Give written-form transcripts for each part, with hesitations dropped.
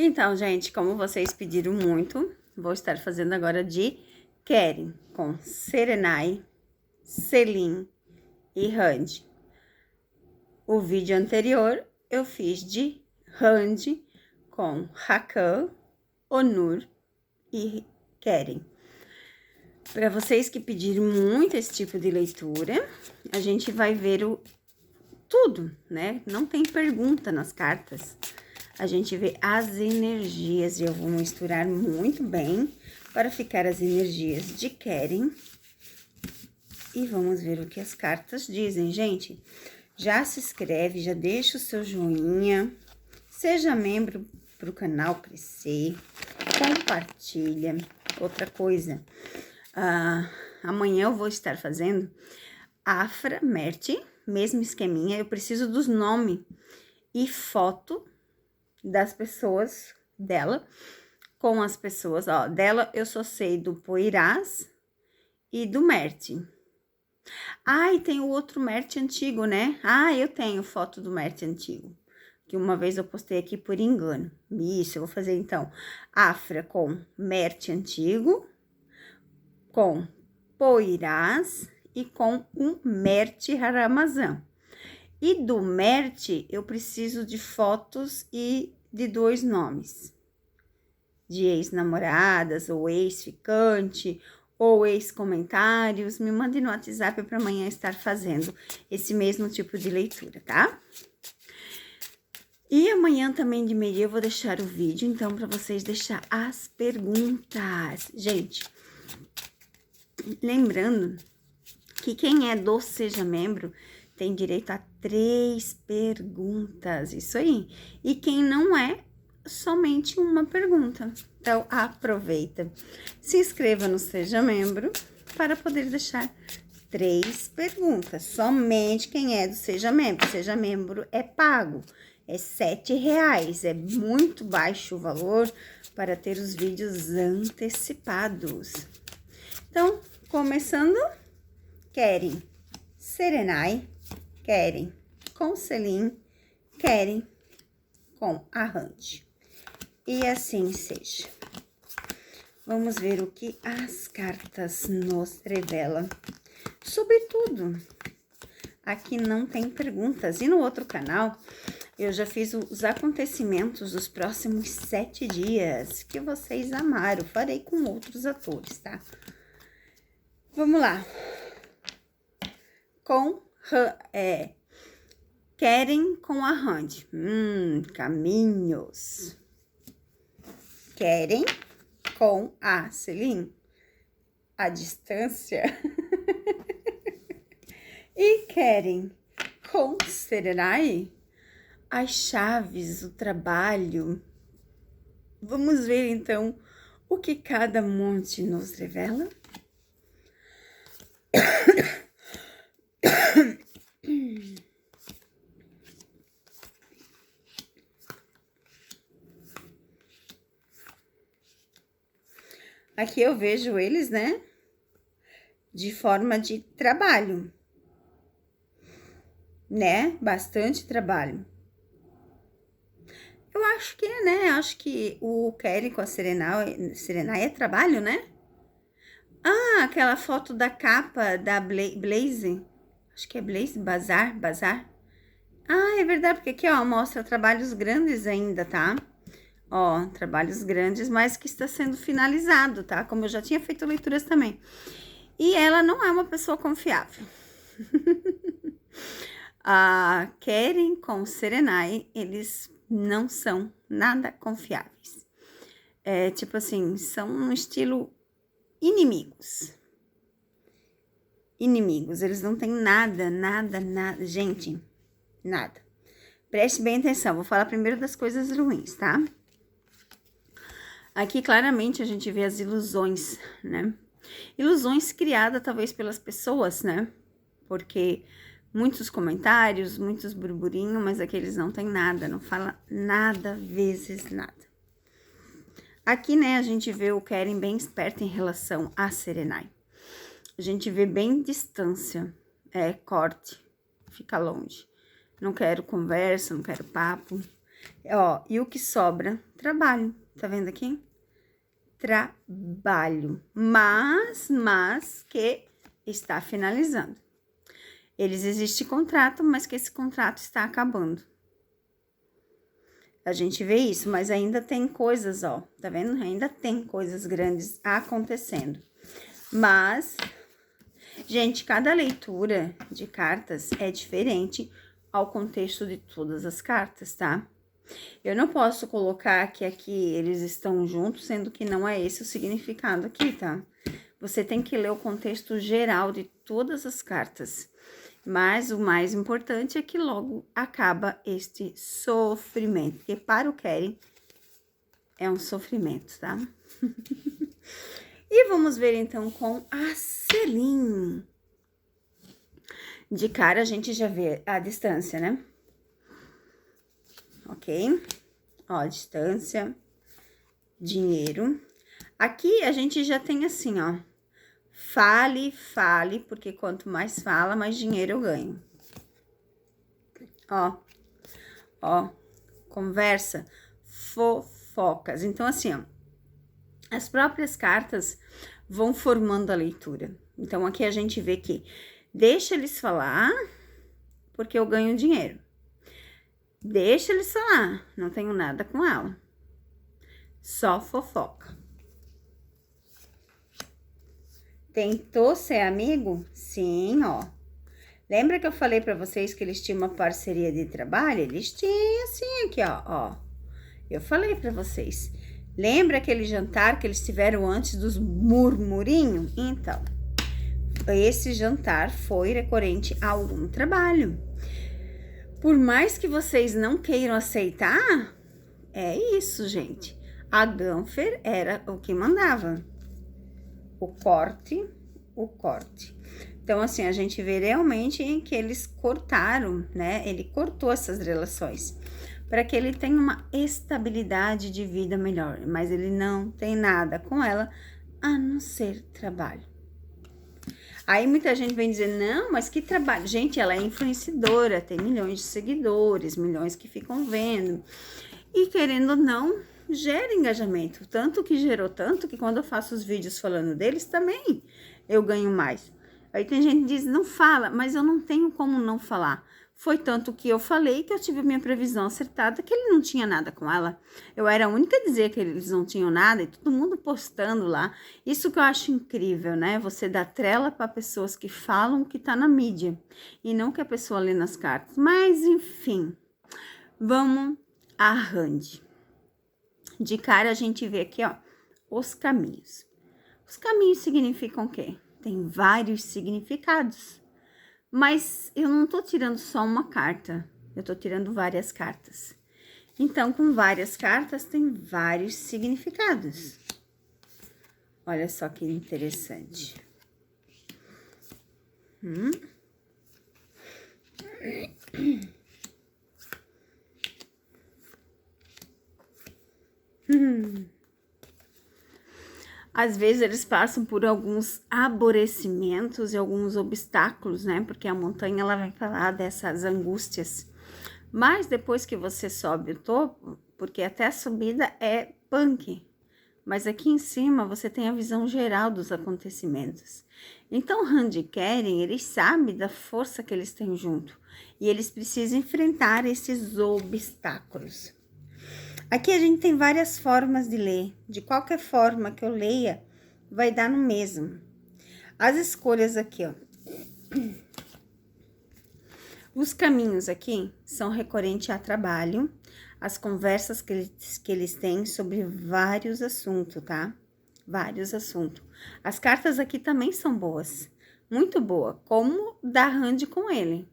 Então, gente, como vocês pediram muito, vou estar fazendo agora de Keren, com Serenai, Celine e Randy. O vídeo anterior eu fiz de Randy com Hakan, Onur e Keren. Para vocês que pediram muito esse tipo de leitura, a gente vai ver tudo, né? Não tem pergunta nas cartas. A gente vê as energias e eu vou misturar muito bem para ficar as energias de Keren. E vamos ver o que as cartas dizem, gente. Já se inscreve, já deixa o seu joinha, seja membro para o canal crescer, compartilha. Outra coisa, amanhã eu vou estar fazendo Afra Merti, mesmo esqueminha, eu preciso dos nomes e foto das pessoas dela, com as pessoas, ó, dela eu só sei do Poirás e do Merti. Ah, e tem o outro Merti antigo, né? Ah, eu tenho foto do Merti antigo, que uma vez eu postei aqui por engano. Isso, eu vou fazer então, Afra com Merti antigo, com Poirás e com um Merti Ramazan. E do Merti, eu preciso de fotos e de 2 nomes. De ex-namoradas, ou ex-ficante, ou ex-comentários. Me mande no WhatsApp para amanhã estar fazendo esse mesmo tipo de leitura, tá? E amanhã também de meio-dia eu vou deixar o vídeo, então, para vocês deixar as perguntas. Gente, lembrando que quem é do Seja Membro tem direito a 3 perguntas, isso aí. E quem não é, somente uma pergunta. Então, aproveita. Se inscreva no Seja Membro para poder deixar 3 perguntas. Somente quem é do Seja Membro. Seja Membro é pago. É R$7. É muito baixo o valor para ter os vídeos antecipados. Então, começando, Keren, Serenai, Keren com Celine, Keren com a Randy. E assim seja. Vamos ver o que as cartas nos revelam. Sobretudo, aqui não tem perguntas. E no outro canal, eu já fiz os acontecimentos dos próximos 7 dias, que vocês amaram. Farei com outros atores, tá? Vamos lá. Com Keren com a Randy. Caminhos. Keren com a Celine. A distância. E Keren com Serenai. As chaves, o trabalho. Vamos ver então o que cada monte nos revela. Aqui eu vejo eles, né, de forma de trabalho, né, bastante trabalho. Eu acho que é, né, acho que o Keren com a Serenai é trabalho, né? Ah, aquela foto da capa da Blaze, acho que é Blaze, Bazar. Ah, é verdade, porque aqui, ó, mostra trabalhos grandes ainda, tá? Ó, trabalhos grandes, mas que está sendo finalizado, tá? Como eu já tinha feito leituras também. E ela não é uma pessoa confiável. A Keren com Serenai, eles não são nada confiáveis. É, tipo assim, são um estilo inimigos. Inimigos, eles não têm nada, gente, nada. Preste bem atenção, vou falar primeiro das coisas ruins, tá? Aqui, claramente, a gente vê as ilusões, né? Ilusões criadas, talvez, pelas pessoas, né? Porque muitos comentários, muitos burburinhos, mas aqueles não tem nada, não fala nada vezes nada. Aqui, né, a gente vê o Keren bem esperto em relação a Serenai. A gente vê bem distância, corte, fica longe. Não quero conversa, não quero papo. Ó, e o que sobra? Trabalho. Tá vendo aqui? Trabalho. Mas que está finalizando. Eles existe contrato, mas que esse contrato está acabando. A gente vê isso, mas ainda tem coisas, ó, tá vendo? Ainda tem coisas grandes acontecendo. Mas, gente, cada leitura de cartas é diferente ao contexto de todas as cartas, tá? Eu não posso colocar que aqui eles estão juntos, sendo que não é esse o significado aqui, tá? Você tem que ler o contexto geral de todas as cartas. Mas o mais importante é que logo acaba este sofrimento, porque para o Keren é um sofrimento, tá? E vamos ver então com a Celine. De cara a gente já vê a distância, né? Ok? Ó, distância, dinheiro. Aqui a gente já tem assim, ó. Fale, fale, porque quanto mais fala, mais dinheiro eu ganho. Ó, conversa, fofocas. Então, assim, ó, as próprias cartas vão formando a leitura. Então, aqui a gente vê que deixa eles falar, porque eu ganho dinheiro. Deixa eles falar, não tenho nada com ela. Só fofoca. Tentou ser amigo? Sim, ó. Lembra que eu falei pra vocês que eles tinham uma parceria de trabalho? Eles tinham, assim, aqui, ó. Eu falei pra vocês. Lembra aquele jantar que eles tiveram antes dos murmurinhos? Então, esse jantar foi recorrente a algum trabalho. Por mais que vocês não queiram aceitar, é isso, gente. A Gânfer era o que mandava. O corte. Então, assim, a gente vê realmente que eles cortaram, né? Ele cortou essas relações para que ele tenha uma estabilidade de vida melhor, mas ele não tem nada com ela a não ser trabalho. Aí muita gente vem dizer, não, mas que trabalho? Gente, ela é influenciadora, tem milhões de seguidores, milhões que ficam vendo. E querendo ou não, gera engajamento. Tanto que gerou tanto que quando eu faço os vídeos falando deles, também eu ganho mais. Aí tem gente que diz, não fala, mas eu não tenho como não falar. Foi tanto que eu falei que eu tive a minha previsão acertada, que ele não tinha nada com ela. Eu era a única a dizer que eles não tinham nada e todo mundo postando lá. Isso que eu acho incrível, né? Você dá trela para pessoas que falam que tá na mídia e não que a pessoa lê nas cartas. Mas, enfim, vamos a Randy. De cara a gente vê aqui, ó, os caminhos. Os caminhos significam o quê? Tem vários significados. Mas eu não tô tirando só uma carta, eu tô tirando várias cartas. Então, com várias cartas, tem vários significados. Olha só que interessante. Às vezes eles passam por alguns aborrecimentos e alguns obstáculos, né? Porque a montanha ela vai falar dessas angústias. Mas depois que você sobe o topo, porque até a subida é punk, mas aqui em cima você tem a visão geral dos acontecimentos. Então, Randy e Keren, eles sabem da força que eles têm junto e eles precisam enfrentar esses obstáculos. Aqui a gente tem várias formas de ler. De qualquer forma que eu leia, vai dar no mesmo. As escolhas aqui, ó. Os caminhos aqui são recorrentes a trabalho, as conversas que eles têm sobre vários assuntos, tá? Vários assuntos. As cartas aqui também são boas, muito boa, como da Randy com ele.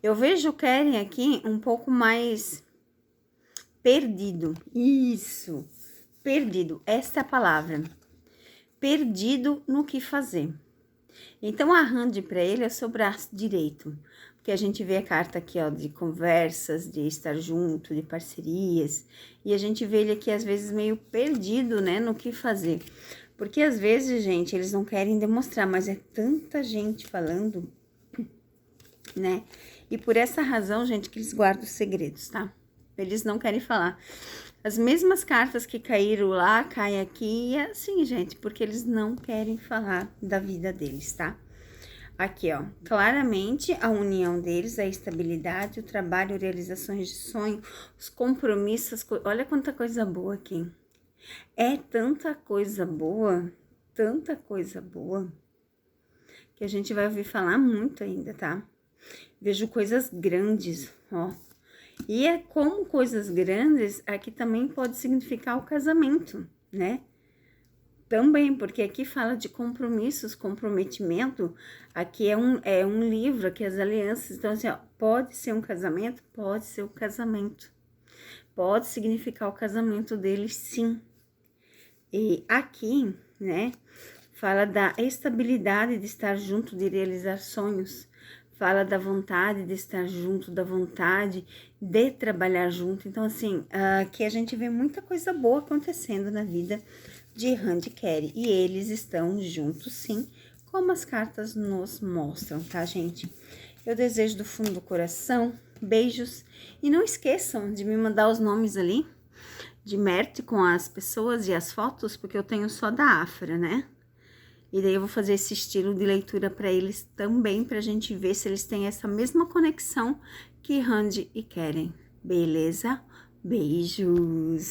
Eu vejo o Keren aqui um pouco mais perdido. Isso, perdido, essa é a palavra. Perdido no que fazer. Então, a Randy para ele é seu braço direito. Porque a gente vê a carta aqui, ó, de conversas, de estar junto, de parcerias. E a gente vê ele aqui, às vezes, meio perdido, né, no que fazer. Porque, às vezes, gente, eles não querem demonstrar, mas é tanta gente falando, né? E por essa razão, gente, que eles guardam os segredos, tá? Eles não querem falar. As mesmas cartas que caíram lá, caem aqui, e é assim, gente, porque eles não querem falar da vida deles, tá? Aqui, ó, claramente a união deles, a estabilidade, o trabalho, realizações de sonho, os compromissos, olha quanta coisa boa aqui. É tanta coisa boa, que a gente vai ouvir falar muito ainda, tá? Vejo coisas grandes, ó. E é como coisas grandes, aqui também pode significar o casamento, né? Também, porque aqui fala de compromissos, comprometimento, aqui é um livro, aqui as alianças, então assim, ó, pode ser um casamento, pode ser o casamento, pode significar o casamento deles, sim. E aqui, né, fala da estabilidade de estar junto, de realizar sonhos, fala da vontade de estar junto, da vontade de trabalhar junto. Então, assim, aqui a gente vê muita coisa boa acontecendo na vida de Randy e Keri. E eles estão juntos, sim, como as cartas nos mostram, tá, gente? Eu desejo do fundo do coração beijos. E não esqueçam de me mandar os nomes ali de mérito com as pessoas e as fotos, porque eu tenho só da Afra, né? E daí eu vou fazer esse estilo de leitura para eles também, pra gente ver se eles têm essa mesma conexão que Randy e Keren. Beleza? Beijos!